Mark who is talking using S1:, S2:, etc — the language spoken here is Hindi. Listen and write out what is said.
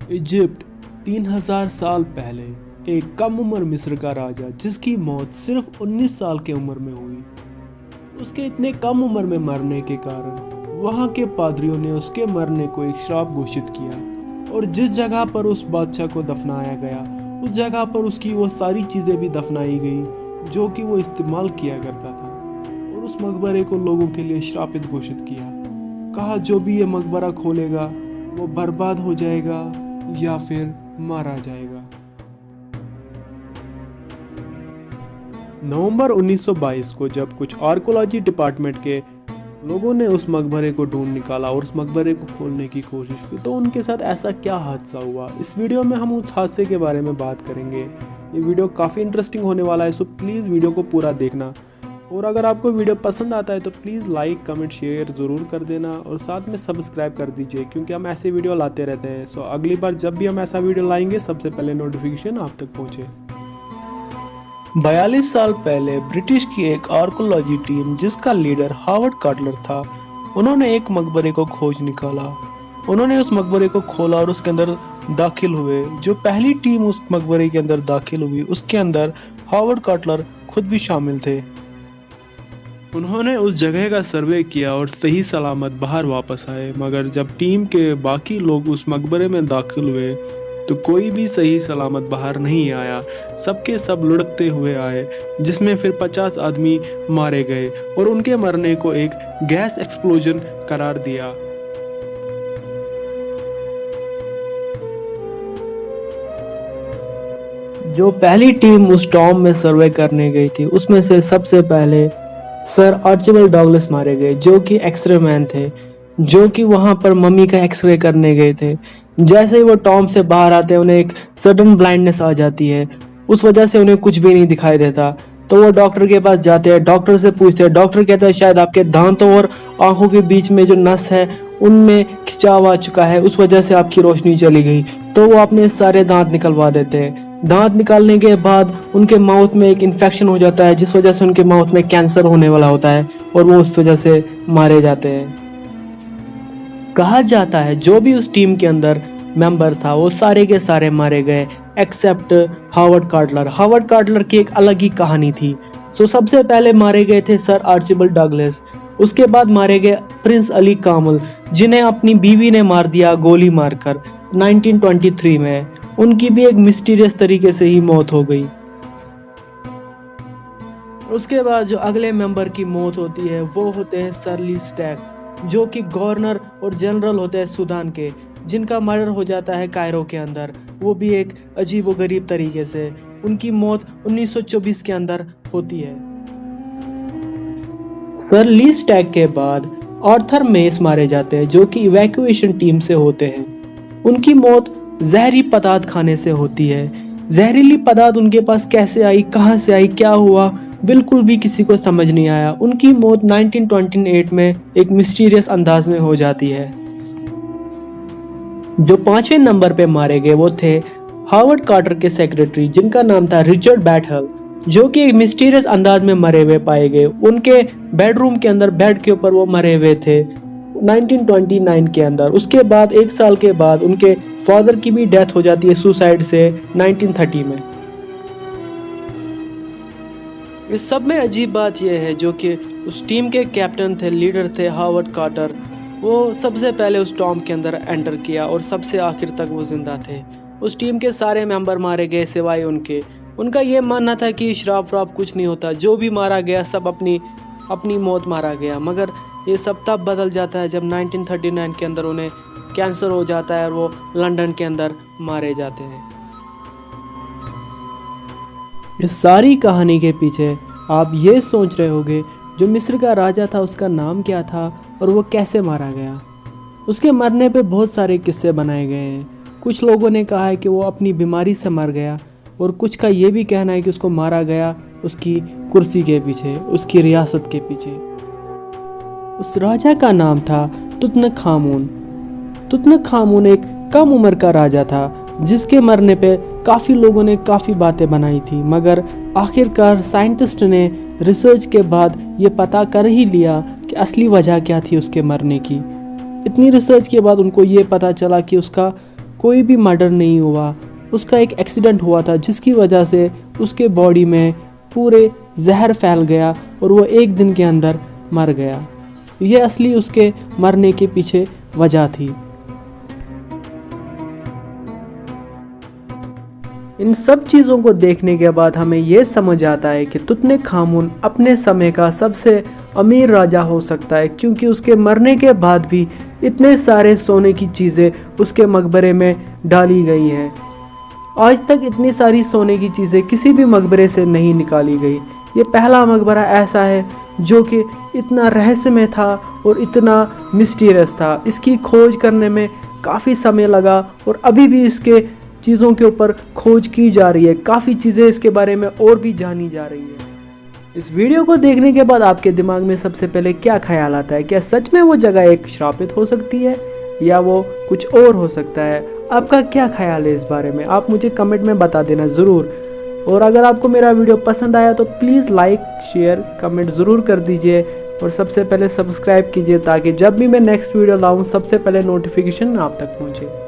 S1: इजिप्ट 3000 साल पहले एक कम उम्र मिस्र का राजा जिसकी मौत सिर्फ 19 साल की उम्र में हुई। उसके इतने कम उम्र में मरने के कारण वहाँ के पादरियों ने उसके मरने को एक श्राप घोषित किया और जिस जगह पर उस बादशाह को दफनाया गया उस जगह पर उसकी वो सारी चीज़ें भी दफनाई गई जो कि वो इस्तेमाल किया करता था और उस मकबरे को लोगों के लिए श्रापित घोषित किया। कहा जो भी ये मकबरा खोलेगा वो बर्बाद हो जाएगा या फिर मारा जाएगा। नवंबर 1922 को जब कुछ आर्कोलॉजी डिपार्टमेंट के लोगों ने उस मकबरे को ढूंढ निकाला और उस मकबरे को खोलने की कोशिश की तो उनके साथ ऐसा क्या हादसा हुआ, इस वीडियो में हम उस हादसे के बारे में बात करेंगे। ये वीडियो काफ़ी इंटरेस्टिंग होने वाला है, सो प्लीज़ वीडियो को पूरा देखना और अगर आपको वीडियो पसंद आता है तो प्लीज़ लाइक कमेंट शेयर ज़रूर कर देना और साथ में सब्सक्राइब कर दीजिए क्योंकि हम ऐसे वीडियो लाते रहते हैं। सो अगली बार जब भी हम ऐसा वीडियो लाएंगे सबसे पहले नोटिफिकेशन आप तक पहुँचे। 42 साल पहले ब्रिटिश की एक आर्कोलॉजी टीम जिसका लीडर हार्वर्ड कार्टर था, उन्होंने एक मकबरे को खोज निकाला। उन्होंने उस मकबरे को खोला और उसके अंदर दाखिल हुए। जो पहली टीम उस मकबरे के अंदर दाखिल हुई उसके अंदर हार्वर्ड कार्टर खुद भी शामिल थे। उन्होंने उस जगह का सर्वे किया और सही सलामत बाहर वापस आए, मगर जब टीम के बाकी लोग उस मकबरे में दाखिल हुए तो कोई भी सही सलामत बाहर नहीं आया। सबके सब लुढ़कते हुए आए जिसमें फिर 50 आदमी मारे गए और उनके मरने को एक गैस एक्सप्लोजन करार दिया। जो पहली टीम उस टॉम में सर्वे करने गई थी उसमें से सबसे पहले सर आर्चिबल्ड डगलस मारे गए जो कि एक्सरे मैन थे, जो कि वहां पर मम्मी का एक्सरे करने गए थे। जैसे ही वो टॉम से बाहर आते हैं उन्हें एक सडन ब्लाइंडनेस आ जाती है, उस वजह से उन्हें कुछ भी नहीं दिखाई देता। तो वो डॉक्टर के पास जाते हैं, डॉक्टर से पूछते हैं। डॉक्टर कहता है शायद आपके दांतों और आंखों के बीच में जो नस है उनमें खिंचाव आ चुका है, उस वजह से आपकी रोशनी चली गई। तो वो अपने सारे दांत निकलवा देते हैं। दांत निकालने के बाद उनके माउथ में एक इन्फेक्शन हो जाता है जिस वजह से उनके माउथ में कैंसर होने वाला होता है और वो उस वजह से मारे जाते हैं। कहा जाता है जो भी उस टीम के अंदर मेंबर था वो सारे के सारे मारे गए except Harvard Carter. Harvard Carter की एक अलग ही कहानी थी। सो सबसे पहले मारे गए थे सर आर्चिबल्ड डगलस, उसके बाद मारे गए प्रिंस अली कामल जिन्हें अपनी बीवी ने मार दिया गोली मारकर 1923 में। उनकी भी एक मिस्टीरियस तरीके से ही मौत हो गई। उसके बाद जो अगले मेंबर की मौत होती है वो होते हैं सर ली स्टैक जो कि गवर्नर और जनरल होते हैं सूडान के, जिनका मर्डर हो जाता है कायरो के अंदर, वो भी एक अजीब व गरीब तरीके से। उनकी मौत 1924 के अंदर होती है। सर ली स्टैक के बाद आर्थर मेस मारे जाते हैं जो कि इवैक्यूएशन टीम से होते हैं। उनकी मौत जहरी पदार्थ खाने से होती है। जहरीली पदार्थ उनके पास कैसे आई, कहां से आई, क्या हुआ, बिल्कुल भी किसी को समझ नहीं आया। उनकी मौत 1928 में एक मिस्टीरियस अंदाज में हो जाती है। जो 5वें नंबर पे मारे गए वो थे हार्वर्ड कार्टर के सेक्रेटरी जिनका नाम था रिचर्ड बैटहल, जो कि एक मिस्टीरियस अंदाज में मरे हुए पाए गए। उनके बेडरूम के अंदर बेड के ऊपर वो मरे हुए थे 1929 के अंदर। उसके बाद एक साल के बाद उनके फादर की भी डेथ हो जाती है सुसाइड से 1930 में। इस सब में अजीब बात यह है जो कि उस टीम के कैप्टन थे, लीडर थे हार्वर्ड कार्टर, वो सबसे पहले उस टॉम के अंदर एंटर किया और सबसे आखिर तक वो जिंदा थे। उस टीम के सारे मेंबर मारे गए सिवाय उनके। उनका ये मानना था कि श्राप व्राप कुछ नहीं होता, जो भी मारा गया सब अपनी मौत मारा गया। मगर ये सब तब बदल जाता है जब 1939 के अंदर उन्हें कैंसर हो जाता है और वो लंदन के अंदर मारे जाते हैं। इस सारी कहानी के पीछे आप ये सोच रहे होंगे जो मिस्र का राजा था उसका नाम क्या था और वो कैसे मारा गया। उसके मरने पे बहुत सारे किस्से बनाए गए हैं। कुछ लोगों ने कहा है कि वो अपनी बीमारी से मर गया और कुछ का ये भी कहना है कि उसको मारा गया उसकी कुर्सी के पीछे, उसकी रियासत के पीछे। उस राजा का नाम था तुतनखामून। तुतनखामून एक कम उम्र का राजा था जिसके मरने पे काफ़ी लोगों ने काफ़ी बातें बनाई थी, मगर आखिरकार साइंटिस्ट ने रिसर्च के बाद ये पता कर ही लिया कि असली वजह क्या थी उसके मरने की। इतनी रिसर्च के बाद उनको ये पता चला कि उसका कोई भी मर्डर नहीं हुआ। उसका एक एक्सीडेंट हुआ था जिसकी वजह से उसके बॉडी में पूरे जहर फैल गया और वो एक दिन के अंदर मर गया। ये असली उसके मरने के पीछे वजह थी। इन सब चीज़ों को देखने के बाद हमें ये समझ आता है कि तुतनखामुन अपने समय का सबसे अमीर राजा हो सकता है, क्योंकि उसके मरने के बाद भी इतने सारे सोने की चीज़ें उसके मकबरे में डाली गई हैं। आज तक इतनी सारी सोने की चीज़ें किसी भी मकबरे से नहीं निकाली गई। ये पहला मकबरा ऐसा है जो कि इतना रहस्यमय था और इतना मिस्टीरियस था। इसकी खोज करने में काफ़ी समय लगा और अभी भी इसके चीज़ों के ऊपर खोज की जा रही है। काफ़ी चीज़ें इसके बारे में और भी जानी जा रही हैं। इस वीडियो को देखने के बाद आपके दिमाग में सबसे पहले क्या ख्याल आता है? क्या सच में वो जगह एक श्रापित हो सकती है या वो कुछ और हो सकता है? आपका क्या ख्याल है इस बारे में? आप मुझे कमेंट में बता देना ज़रूर। और अगर आपको मेरा वीडियो पसंद आया तो प्लीज़ लाइक शेयर कमेंट ज़रूर कर दीजिए और सबसे पहले सब्सक्राइब कीजिए ताकि जब भी मैं नेक्स्ट वीडियो लाऊँ सबसे पहले नोटिफिकेशन आप तक पहुँचे।